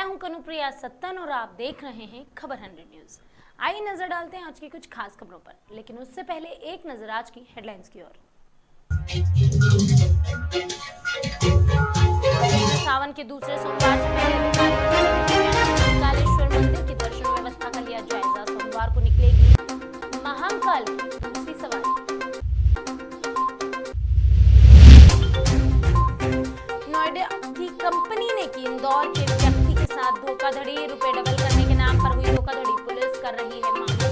मैं हूं कनुप्रिया सत्तन और आप देख रहे हैं खबर 100 न्यूज। आइए नजर डालते हैं आज की कुछ खास खबरों पर, लेकिन उससे पहले एक नजर आज की हेडलाइंस की ओर। सावन के दूसरे सोमवार से पहले अधिकारियों ने कालेश्वर मंदिर की दर्शन व्यवस्था का लिया जायजा। सोमवार को निकलेगी महाकाल की दूसरी सवारी। नोएडा की कंपनी ने की इंदौर के व्यक्ति के साथ धोखाधड़ी। रुपए डबल करने के नाम पर हुई धोखाधड़ी, पुलिस कर रही है मामला।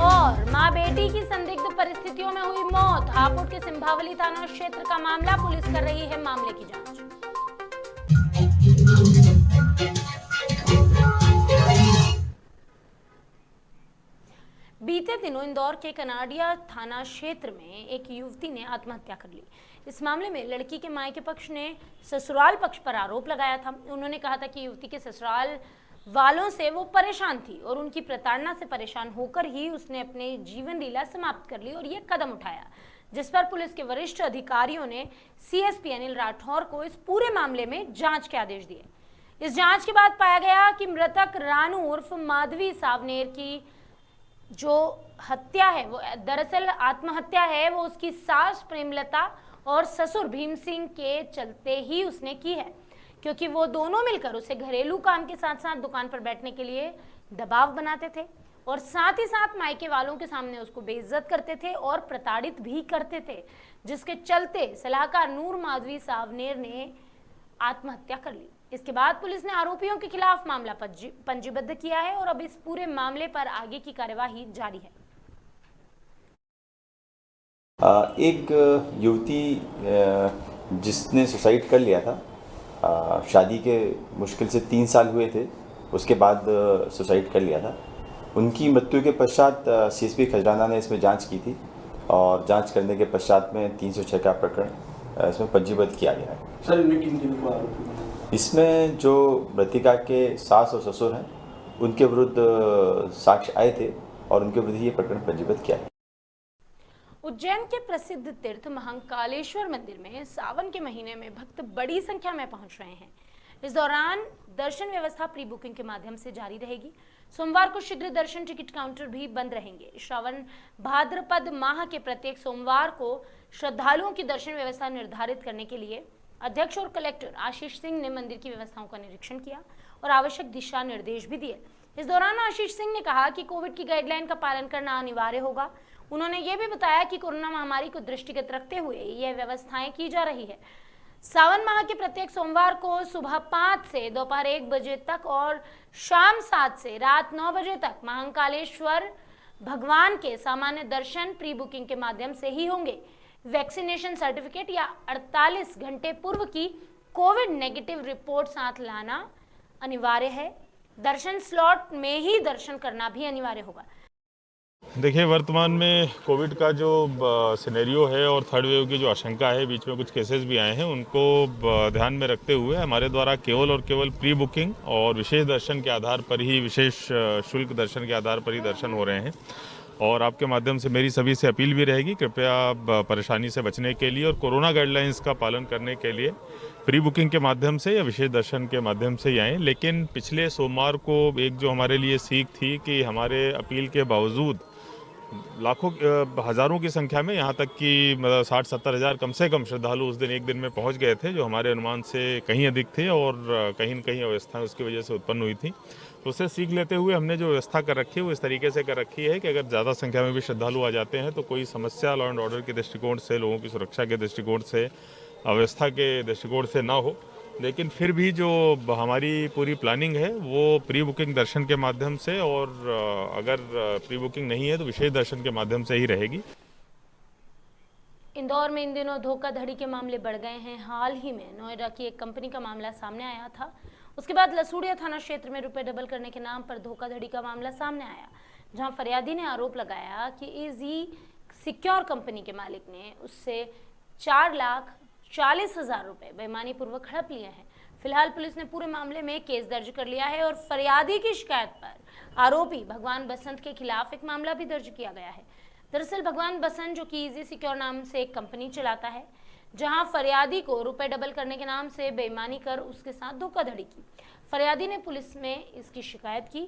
और मां बेटी की संदिग्ध परिस्थितियों में हुई मौत। हापुड़ के सिंभावली थाना क्षेत्र का मामला, पुलिस कर रही है मामले की जांच। बीते दिनों इंदौर के कनाडिया थाना क्षेत्र में एक युवती ने आत्महत्या कर ली। इस मामले में लड़की के मायके पक्ष ने ससुराल पक्ष पर आरोप लगाया था। उन्होंने कहा था कि युवती के ससुराल वालों से वो परेशान थी और उनकी प्रताड़ना से परेशान होकर ही उसने अपने जीवन लीला समाप्त कर ली और ये कदम उठाया, जिस पर पुलिस के वरिष्ठ अधिकारियों ने सीएसपी अनिल राठौर को इस पूरे मामले में जांच के आदेश दिए। इस जांच के बाद पाया गया कि मृतक रानू उर्फ माधवी सावनेर की जो हत्या है वो दरअसल आत्महत्या है, वो उसकी सास प्रेमलता और ससुर भीम सिंह के चलते ही उसने की है, क्योंकि वो दोनों मिलकर उसे घरेलू काम के साथ साथ दुकान पर बैठने के लिए दबाव बनाते थे और साथ ही साथ मायके वालों के सामने उसको बेइज्जत करते थे और प्रताड़ित भी करते थे, जिसके चलते सलाहकार नूर माधवी सावनेर ने आत्महत्या कर ली। इसके बाद पुलिस ने आरोपियों के खिलाफ मामला पंजीबद्ध किया है और अब इस पूरे मामले पर आगे की कार्यवाही जारी है। एक युवती जिसने सुसाइड कर लिया था, शादी के मुश्किल से 3 साल हुए थे, उसके बाद सुसाइड कर लिया था। उनकी मृत्यु के पश्चात सीएसपी खजराना ने इसमें जांच की थी और जांच करने के पश्चात में 306 का प्रकरण इसमें पंजीबद्ध किया गया है। सर, इनमें किन किन को आरोपी? इसमें जो मृतिका के सास और ससुर हैं उनके विरुद्ध साक्ष्य आए थे और उनके विरुद्ध ये प्रकरण पंजीबद्ध किया है। उज्जैन के प्रसिद्ध तीर्थ महाकालेश्वर मंदिर में सावन के महीने में भक्त बड़ी संख्या में पहुंच रहे हैं। इस दौरान दर्शन व्यवस्था प्री बुकिंग के माध्यम से जारी रहेगी। सोमवार को शीघ्र दर्शन टिकट काउंटर भी बंद रहेंगे। श्रावण भाद्रपद माह के प्रत्येक सोमवार को श्रद्धालुओं की दर्शन व्यवस्था निर्धारित करने के लिए अध्यक्ष और कलेक्टर आशीष सिंह ने मंदिर की व्यवस्थाओं का निरीक्षण किया और आवश्यक दिशा निर्देश भी दिए। इस दौरान आशीष सिंह ने कहा कि कोविड की गाइडलाइन का पालन करना अनिवार्य होगा। उन्होंने ये भी बताया कि कोरोना महामारी को दृष्टिगत रखते हुए यह व्यवस्थाएं की जा रही है। सावन माह के प्रत्येक सोमवार को सुबह 5 से दोपहर 1 बजे तक और शाम 7 से रात 9 बजे तक महाकालेश्वर भगवान के सामान्य दर्शन प्री बुकिंग के माध्यम से ही होंगे। वैक्सीनेशन सर्टिफिकेट या 48 घंटे पूर्व की कोविड नेगेटिव रिपोर्ट साथ लाना अनिवार्य है। दर्शन स्लॉट में ही दर्शन करना भी अनिवार्य होगा। देखिए, वर्तमान में कोविड का जो सिनेरियो है और थर्ड वेव की जो आशंका है, बीच में कुछ केसेस भी आए हैं, उनको ध्यान में रखते हुए हमारे द्वारा केवल और केवल प्री बुकिंग और विशेष दर्शन के आधार पर ही, विशेष शुल्क दर्शन के आधार पर ही दर्शन हो रहे हैं। और आपके माध्यम से मेरी सभी से अपील भी रहेगी, कृपया परेशानी से बचने के लिए और कोरोना गाइडलाइंस का पालन करने के लिए प्री बुकिंग के माध्यम से या विशेष दर्शन के माध्यम से ही आएँ। लेकिन पिछले सोमवार को एक जो हमारे लिए सीख थी कि हमारे अपील के बावजूद लाखों हज़ारों की संख्या में, यहाँ तक कि 60-70 हज़ार कम से कम श्रद्धालु उस दिन एक दिन में पहुँच गए थे, जो हमारे अनुमान से कहीं अधिक थे और कहीं न कहीं अव्यवस्था उसकी वजह से उत्पन्न हुई थी। तो उससे सीख लेते हुए हमने जो व्यवस्था कर रखी है वो इस तरीके से कर रखी है कि अगर ज़्यादा संख्या में भी श्रद्धालु आ जाते हैं तो कोई समस्या लॉ एंड ऑर्डर के दृष्टिकोण से, लोगों की सुरक्षा के दृष्टिकोण से, अव्यवस्था के दृष्टिकोण से ना हो। लेकिन फिर भी जो हमारी पूरी प्लानिंग है वो प्री बुकिंग दर्शन के माध्यम से और अगर प्री बुकिंग नहीं है तो विशेष दर्शन के माध्यम से ही रहेगी। इंदौर में इन दिनों धोखाधड़ी के मामले बढ़ गए हैं। हाल ही में नोएडा की एक कंपनी का मामला सामने आया था। उसके बाद लसूड़िया थाना क्षेत्र में रुपए डबल करने के नाम पर धोखाधड़ी का मामला सामने आया, जहां फरियादी ने आरोप लगाया कि इजी सिक्योर कंपनी के मालिक ने उससे 4,40,000 रुपए बेईमानी पूर्वक हड़प लिए हैं। फिलहाल पुलिस ने पूरे मामले में केस दर्ज कर लिया है और फरियादी की शिकायत पर आरोपी भगवान बसंत के खिलाफ एक मामला भी दर्ज किया गया है। दरअसल भगवान बसंत, जो कि इजी सिक्योर नाम से एक कंपनी चलाता है, जहां फरियादी को रुपए डबल करने के नाम से बेईमानी कर उसके साथ धोखाधड़ी की। फरियादी ने पुलिस में इसकी शिकायत की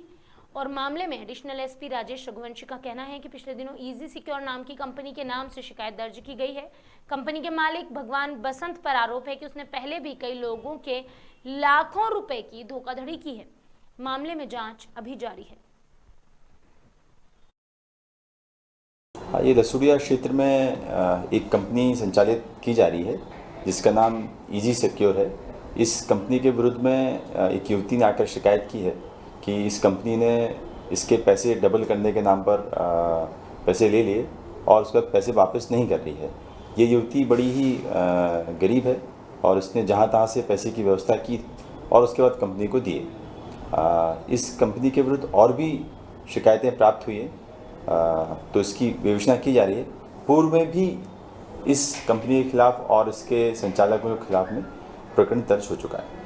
और मामले में एडिशनल एसपी राजेश रघुवंशी का कहना है कि पिछले दिनों इजी सिक्योर नाम की कंपनी के नाम से शिकायत दर्ज की गई है। कंपनी के मालिक भगवान बसंत पर आरोप है कि उसने पहले भी कई लोगों के लाखों रुपए की धोखाधड़ी की है। मामले में जांच अभी जारी है। ये लसूड़िया क्षेत्र में एक कंपनी संचालित की जा रही है जिसका नाम इजी सिक्योर है। इस कंपनी के विरुद्ध में एक युवती ने आकर शिकायत की है कि इस कंपनी ने इसके पैसे डबल करने के नाम पर पैसे ले लिए और उसके बाद पैसे वापस नहीं कर रही है। ये युवती बड़ी ही गरीब है और इसने जहाँ तहाँ से पैसे की व्यवस्था की और उसके बाद कंपनी को दिए। इस कंपनी के विरुद्ध और भी शिकायतें प्राप्त हुई हैं, तो इसकी विवेचना की जा रही है। पूर्व में भी इस कंपनी के खिलाफ और इसके संचालकों के खिलाफ में प्रकरण दर्ज हो चुका है।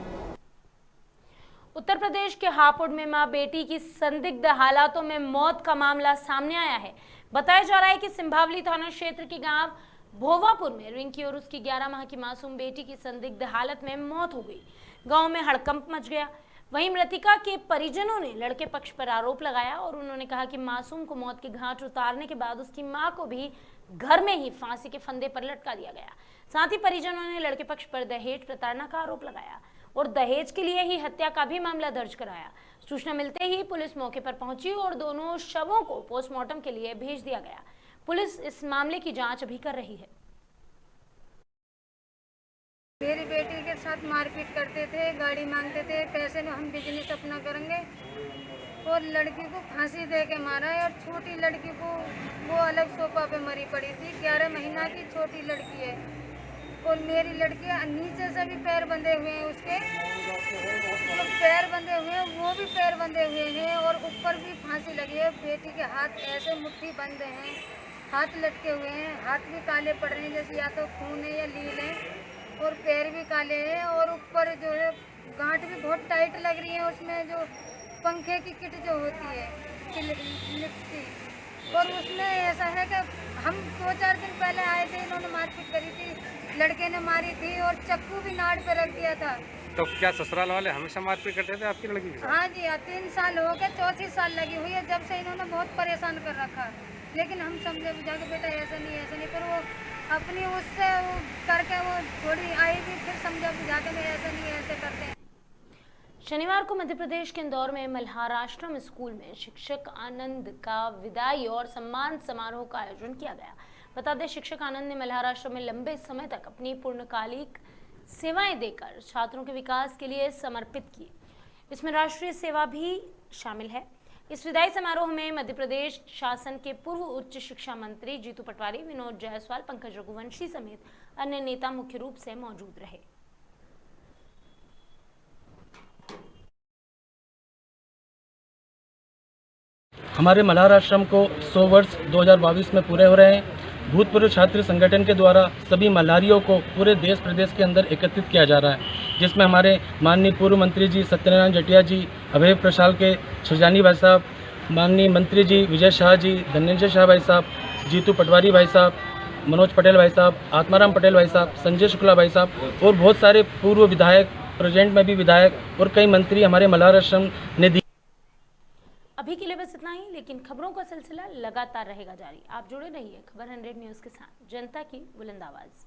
उत्तर प्रदेश के हापुड़ में मां बेटी की संदिग्ध हालातों में मौत का मामला सामने आया है। बताया जा रहा है कि सिंभावली थाना क्षेत्र के गांव भोवापुर में रिंकी और उसकी 11 माह की मासूम बेटी की संदिग्ध हालत में मौत हो गई। गांव में हड़कंप मच गया। वहीं मृतिका के परिजनों ने लड़के पक्ष पर आरोप लगाया और उन्होंने कहा कि मासूम को मौत के घाट उतारने के बाद उसकी मां को भी घर में ही फांसी के फंदे पर लटका दिया गया। साथ ही परिजनों ने लड़के पक्ष पर दहेज प्रताड़ना का आरोप लगाया और दहेज के लिए ही हत्या का भी मामला दर्ज कराया। सूचना मिलते ही पुलिस मौके पर पहुंची और दोनों शवों को पोस्टमार्टम के लिए भेज दिया गया। पुलिस इस मामले की जांच अभी कर रही है। मेरी बेटी के साथ मारपीट करते थे, गाड़ी मांगते थे, पैसे में हम बिजनेस अपना करेंगे और लड़की को फांसी दे के मारा है और छोटी लड़की को वो अलग सोफा पे मरी पड़ी थी। 11 महीना की छोटी लड़की है और मेरी लड़की नीचे से भी पैर बंधे हुए हैं, उसके तो पैर बंधे हुए हैं, वो भी पैर बंधे हुए हैं और ऊपर भी फांसी लगी है। बेटी के हाथ ऐसे मुट्ठी बंद हैं, हाथ लटके हुए हैं, हाथ भी काले पड़ रहे हैं जैसे या तो खून है या लील है और पैर भी काले हैं और ऊपर जो है गांठ भी बहुत टाइट लग रही है। उसमें जो पंखे की किट जो होती है लिपसी और उसमें ऐसा है कि हम 2-4 दिन पहले आए थे, इन्होंने मारपीट करी थी, लड़के ने मारी थी और चक्कू भी नाड़ पे रख दिया था। तो क्या ससुराल वाले हमेशा मारपीट करते थे आपकी लड़की के साथ? हाँ जी, 3 साल हो गए, 4थी साल लगी हुई है जब से इन्होंने बहुत परेशान कर रखा। लेकिन हम समझे बुझा के बेटा ऐसा नहीं, पर वो अपनी उससे वो करके वो थोड़ी आई भी, फिर समझा बुझा के मैं ऐसा नहीं ऐसे करते हैं। शनिवार को मध्य प्रदेश के इंदौर में मल्हाराश्रम स्कूल में शिक्षक आनंद का विदाई और सम्मान समारोह का आयोजन किया गया। बता दें, शिक्षक आनंद ने मल्हाराश्रम में लंबे समय तक अपनी पूर्णकालिक सेवाएं देकर छात्रों के विकास के लिए समर्पित की। इसमें राष्ट्रीय सेवा भी शामिल है। इस विदाई समारोह में मध्य प्रदेश शासन के पूर्व उच्च शिक्षा मंत्री जीतू पटवारी, विनोद जायसवाल, पंकज रघुवंशी समेत अन्य नेता मुख्य रूप से मौजूद रहे। हमारे मल्हाराश्रम को 100 वर्ष 2022 में पूरे हो रहे हैं। भूतपूर्व छात्र संगठन के द्वारा सभी मल्हारियों को पूरे देश प्रदेश के अंदर एकत्रित किया जा रहा है, जिसमें हमारे माननीय पूर्व मंत्री जी सत्यनारायण जटिया जी, अभय प्रशाल के छुजानी भाई साहब, माननीय मंत्री जी विजय शाह जी, धनंजय शाह भाई साहब, जीतू पटवारी भाई साहब, मनोज पटेल भाई साहब, आत्माराम पटेल भाई साहब, संजय शुक्ला भाई साहब और बहुत सारे पूर्व विधायक, प्रेजेंट में भी विधायक और कई मंत्री हमारे मल्हाराश्रम ने दी। अभी के लिए बस इतना ही, लेकिन खबरों का सिलसिला लगातार रहेगा जारी। आप जुड़े रहिए खबर 100 न्यूज़ के साथ, जनता की बुलंद आवाज़।